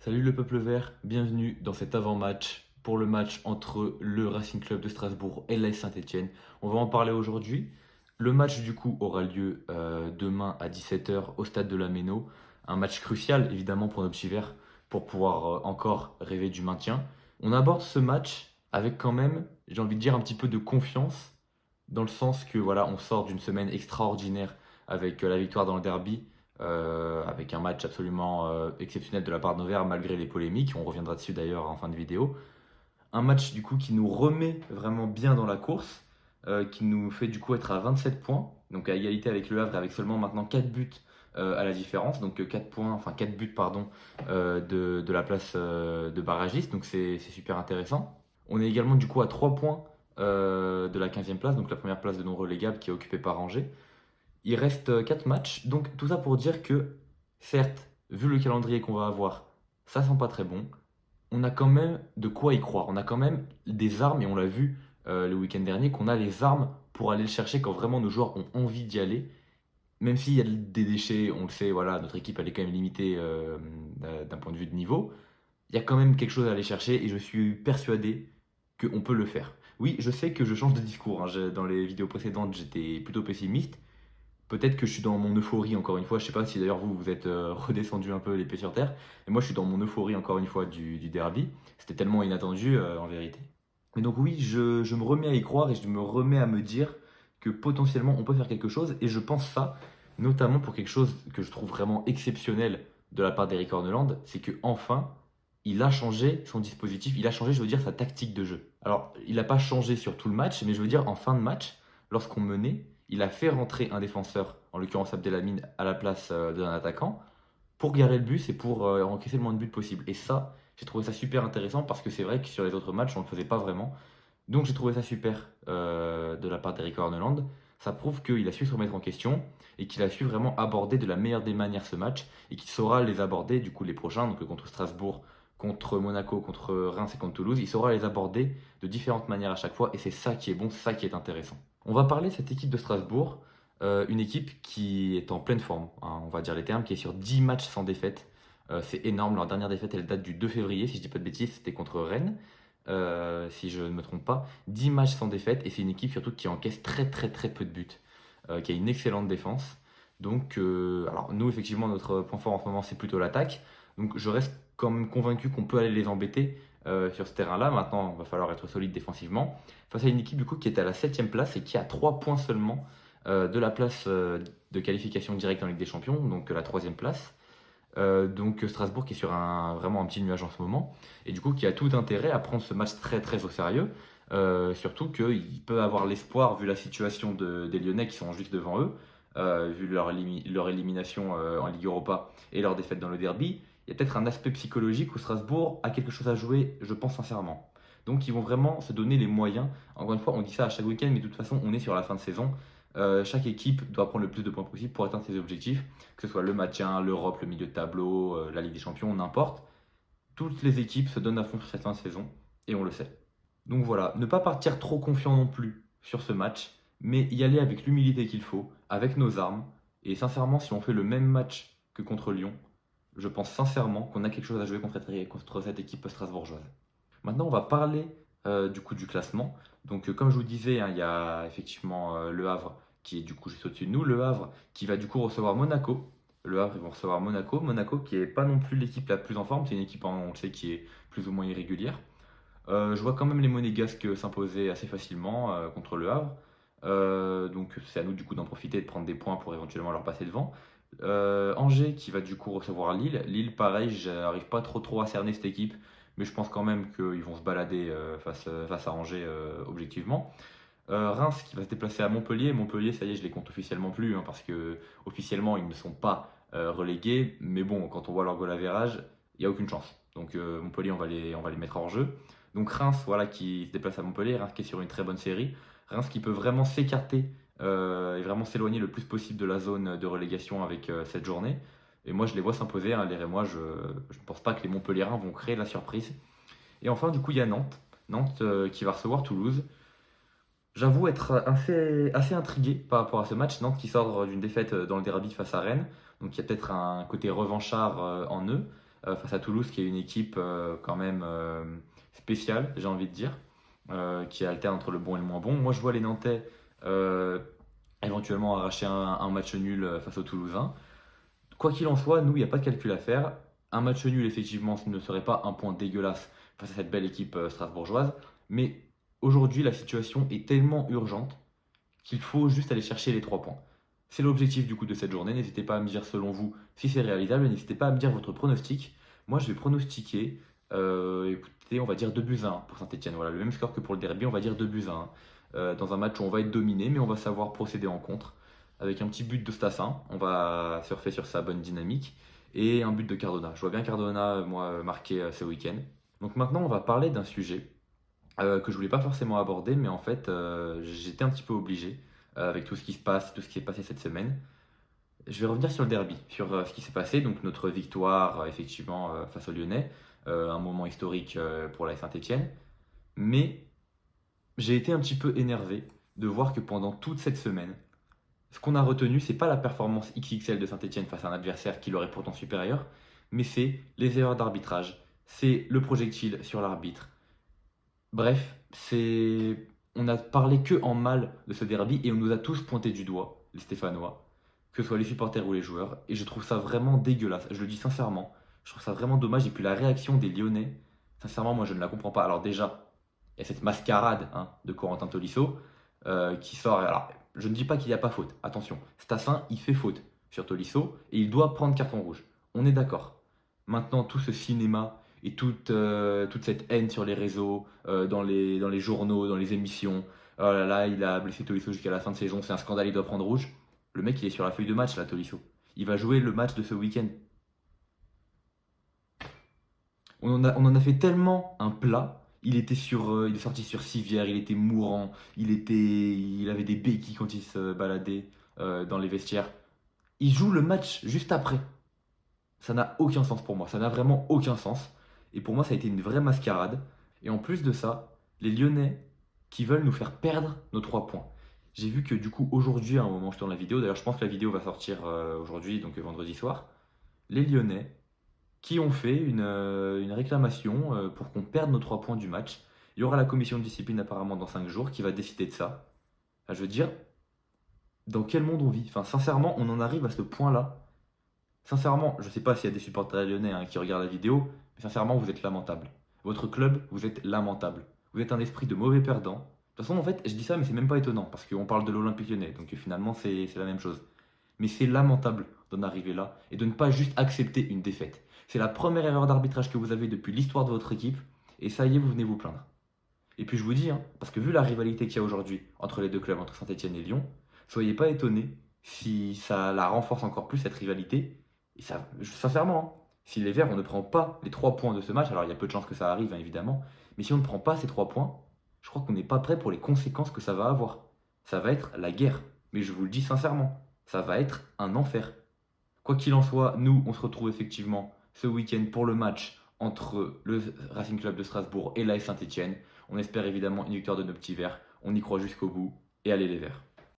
Salut le peuple vert, bienvenue dans cet avant-match pour le match entre le Racing Club de Strasbourg et l'AS Saint-Etienne. On va en parler aujourd'hui. Le match du coup aura lieu demain à 17 h au stade de la Méno. Un match crucial évidemment pour nos petits verts pour pouvoir encore rêver du maintien. On aborde ce match avec quand même, j'ai envie de dire, un petit peu de confiance dans le sens que voilà, on sort d'une semaine extraordinaire avec la victoire dans le derby, avec un match absolument exceptionnel de la part de nos Verts malgré les polémiques. On reviendra dessus d'ailleurs en fin de vidéo. Un match du coup qui nous remet vraiment bien dans la course, qui nous fait du coup être à 27 points, donc à égalité avec le Havre avec seulement maintenant 4 buts à la différence, donc 4 points, enfin 4 buts pardon, de la place de barragiste, donc c'est super intéressant. On est également du coup à 3 points de la 15e place, donc la première place de non relégable qui est occupée par Angers. Il reste 4 matchs, donc tout ça pour dire que, certes, vu le calendrier qu'on va avoir, ça sent pas très bon. On a quand même de quoi y croire. On a quand même des armes, et on l'a vu le week-end dernier, qu'on a les armes pour aller le chercher quand vraiment nos joueurs ont envie d'y aller. Même s'il y a des déchets, on le sait, voilà, notre équipe elle est quand même limitée d'un point de vue de niveau. Il y a quand même quelque chose à aller chercher et je suis persuadé qu'on peut le faire. Oui, je sais que je change de discours, hein. Dans les vidéos précédentes, j'étais plutôt pessimiste. Peut-être que je suis dans mon euphorie encore une fois. Je sais pas si d'ailleurs vous êtes redescendu un peu les pieds sur terre. Mais moi je suis dans mon euphorie encore une fois du derby. C'était tellement inattendu en vérité. Mais donc oui, je me remets à y croire et je me remets à me dire que potentiellement on peut faire quelque chose. Et je pense ça, notamment pour quelque chose que je trouve vraiment exceptionnel de la part d'Eric Orneland, c'est que enfin il a changé son dispositif, il a changé, je veux dire, sa tactique de jeu. Alors, il n'a pas changé sur tout le match, mais je veux dire, en fin de match, lorsqu'on menait, il a fait rentrer un défenseur, en l'occurrence Abdelhamid, à la place d'un attaquant, pour garer le but et pour encaisser le moins de buts possible. Et ça, j'ai trouvé ça super intéressant parce que c'est vrai que sur les autres matchs, on ne le faisait pas vraiment. Donc j'ai trouvé ça super de la part d'Eric Horneland. Ça prouve qu'il a su se remettre en question et qu'il a su vraiment aborder de la meilleure des manières ce match et qu'il saura les aborder du coup les prochains, donc contre Strasbourg, contre Monaco, contre Reims et contre Toulouse. Il saura les aborder de différentes manières à chaque fois et c'est ça qui est bon, c'est ça qui est intéressant. On va parler de cette équipe de Strasbourg, une équipe qui est en pleine forme, hein, on va dire les termes, qui est sur 10 matchs sans défaite. C'est énorme, leur dernière défaite elle date du 2 février, si je dis pas de bêtises, c'était contre Rennes, si je ne me trompe pas. 10 matchs sans défaite et c'est une équipe surtout qui encaisse très très très peu de buts, qui a une excellente défense. Donc, alors nous effectivement notre point fort en ce moment c'est plutôt l'attaque, donc je reste quand même convaincu qu'on peut aller les embêter sur ce terrain-là. Maintenant, il va falloir être solide défensivement face à une équipe du coup qui est à la 7e place et qui a 3 points seulement de la place de qualification directe en Ligue des Champions, donc la 3e place. Donc Strasbourg qui est sur vraiment un petit nuage en ce moment, et du coup qui a tout intérêt à prendre ce match très très au sérieux, surtout qu'il peut avoir l'espoir, vu la situation des Lyonnais qui sont juste devant eux, vu leur élimination en Ligue Europa et leur défaite dans le derby, il y a peut-être un aspect psychologique où Strasbourg a quelque chose à jouer, je pense sincèrement. Donc ils vont vraiment se donner les moyens. Encore une fois, on dit ça à chaque week-end, mais de toute façon, on est sur la fin de saison. Chaque équipe doit prendre le plus de points possible pour atteindre ses objectifs, que ce soit le maintien, l'Europe, le milieu de tableau, la Ligue des Champions, n'importe. Toutes les équipes se donnent à fond sur cette fin de saison, et on le sait. Donc voilà, ne pas partir trop confiant non plus sur ce match, mais y aller avec l'humilité qu'il faut, avec nos armes. Et sincèrement, si on fait le même match que contre Lyon, je pense sincèrement qu'on a quelque chose à jouer contre cette équipe strasbourgeoise. Maintenant, on va parler du coup du classement. Donc, comme je vous disais, hein, il y a effectivement Le Havre qui est du coup juste au-dessus de nous. Le Havre qui va du coup recevoir Monaco. Le Havre, ils vont recevoir Monaco. Monaco qui est pas non plus l'équipe la plus en forme. C'est une équipe, hein, on le sait, qui est plus ou moins irrégulière. Je vois quand même les Monégasques s'imposer assez facilement contre Le Havre. Donc, c'est à nous du coup d'en profiter et de prendre des points pour éventuellement leur passer devant. Angers qui va du coup recevoir Lille. Lille, pareil, j'arrive pas trop à cerner cette équipe, mais je pense quand même qu'ils vont se balader face à Angers objectivement. Reims qui va se déplacer à Montpellier. Montpellier, ça y est, je les compte officiellement plus, hein, parce que officiellement ils ne sont pas relégués, mais bon, quand on voit leur goal average, il n'y a aucune chance. Donc Montpellier, on va les mettre hors jeu. Donc Reims, voilà, qui se déplace à Montpellier. Reims qui est sur une très bonne série. Reims qui peut vraiment s'écarter et vraiment s'éloigner le plus possible de la zone de relégation avec cette journée. Et moi, je les vois s'imposer, hein, les Rémois. Je ne pense pas que les Montpelliérains vont créer la surprise. Et enfin, du coup, il y a Nantes. Nantes qui va recevoir Toulouse. J'avoue être assez intrigué par rapport à ce match. Nantes qui sort d'une défaite dans le derby face à Rennes. Donc il y a peut-être un côté revanchard en eux. face à Toulouse, qui est une équipe quand même spéciale, j'ai envie de dire, qui alterne entre le bon et le moins bon. Moi, je vois les Nantais euh, éventuellement arracher un match nul face aux Toulousains. Quoi qu'il en soit, nous, il n'y a pas de calcul à faire. Un match nul, effectivement, ce ne serait pas un point dégueulasse face à cette belle équipe strasbourgeoise. Mais aujourd'hui, la situation est tellement urgente qu'il faut juste aller chercher les 3 points. C'est l'objectif du coup de cette journée. N'hésitez pas à me dire selon vous si c'est réalisable. N'hésitez pas à me dire votre pronostic. Moi, je vais pronostiquer, écoutez, on va dire 2 buts à 1 pour Saint-Etienne. Voilà, le même score que pour le derby, on va dire 2 buts à 1. Dans un match où on va être dominé, mais on va savoir procéder en contre. Avec un petit but de Stassin, on va surfer sur sa bonne dynamique. Et un but de Cardona. Je vois bien Cardona, moi, marqué ce week-end. Donc maintenant, on va parler d'un sujet que je voulais pas forcément aborder, mais en fait, j'étais un petit peu obligé avec tout ce qui se passe, tout ce qui s'est passé cette semaine. Je vais revenir sur le derby, sur ce qui s'est passé, donc notre victoire effectivement face aux Lyonnais, un moment historique pour la Saint-Etienne, mais j'ai été un petit peu énervé de voir que pendant toute cette semaine, ce qu'on a retenu, c'est pas la performance XXL de Saint-Etienne face à un adversaire qui leur est pourtant supérieur, mais c'est les erreurs d'arbitrage, c'est le projectile sur l'arbitre. Bref, on a parlé que en mal de ce derby et on nous a tous pointé du doigt, les Stéphanois, que ce soit les supporters ou les joueurs, et je trouve ça vraiment dégueulasse. Je le dis sincèrement, je trouve ça vraiment dommage. Et puis la réaction des Lyonnais, sincèrement, moi je ne la comprends pas. Alors déjà, il y a cette mascarade de Corentin Tolisso qui sort. Alors, je ne dis pas qu'il n'y a pas faute. Attention, Stassin, il fait faute sur Tolisso et il doit prendre carton rouge. On est d'accord. Maintenant, tout ce cinéma et toute cette haine sur les réseaux, dans les journaux, dans les émissions. Oh là là, il a blessé Tolisso jusqu'à la fin de saison, c'est un scandale, il doit prendre rouge. Le mec, il est sur la feuille de match là, Tolisso. Il va jouer le match de ce week-end. On en a fait tellement un plat. Il est sorti sur civière, il était mourant, il avait des béquilles quand il se baladait dans les vestiaires. Il joue le match juste après. Ça n'a aucun sens pour moi. Ça n'a vraiment aucun sens. Et pour moi, ça a été une vraie mascarade. Et en plus de ça, les Lyonnais qui veulent nous faire perdre nos 3 points. J'ai vu que du coup, aujourd'hui, à un moment, je tourne la vidéo. D'ailleurs, je pense que la vidéo va sortir aujourd'hui, donc vendredi soir. Les Lyonnais qui ont fait une réclamation pour qu'on perde nos 3 points du match. Il y aura la commission de discipline apparemment dans 5 jours qui va décider de ça. Enfin, je veux dire, dans quel monde on vit? Enfin, sincèrement, on en arrive à ce point-là. Sincèrement, je ne sais pas s'il y a des supporters lyonnais qui regardent la vidéo, mais sincèrement, vous êtes lamentable. Votre club, vous êtes lamentable. Vous êtes un esprit de mauvais perdant. De toute façon, en fait, je dis ça, mais c'est même pas étonnant, parce qu'on parle de l'Olympique lyonnais, donc finalement, c'est la même chose. Mais c'est lamentable d'en arriver là, et de ne pas juste accepter une défaite. C'est la première erreur d'arbitrage que vous avez depuis l'histoire de votre équipe, et ça y est, vous venez vous plaindre. Et puis je vous dis, parce que vu la rivalité qu'il y a aujourd'hui entre les deux clubs, entre Saint-Etienne et Lyon, soyez pas étonnés si ça la renforce encore plus cette rivalité. Et ça, sincèrement, si les Verts, on ne prend pas les 3 points de ce match, alors il y a peu de chances que ça arrive, évidemment, mais si on ne prend pas ces 3 points, je crois qu'on n'est pas prêt pour les conséquences que ça va avoir. Ça va être la guerre. Mais je vous le dis sincèrement, ça va être un enfer. Quoi qu'il en soit, nous, on se retrouve effectivement ce week-end pour le match entre le Racing Club de Strasbourg et l'AS Saint-Etienne. On espère évidemment une victoire de nos petits Verts. On y croit jusqu'au bout. Et allez les Verts.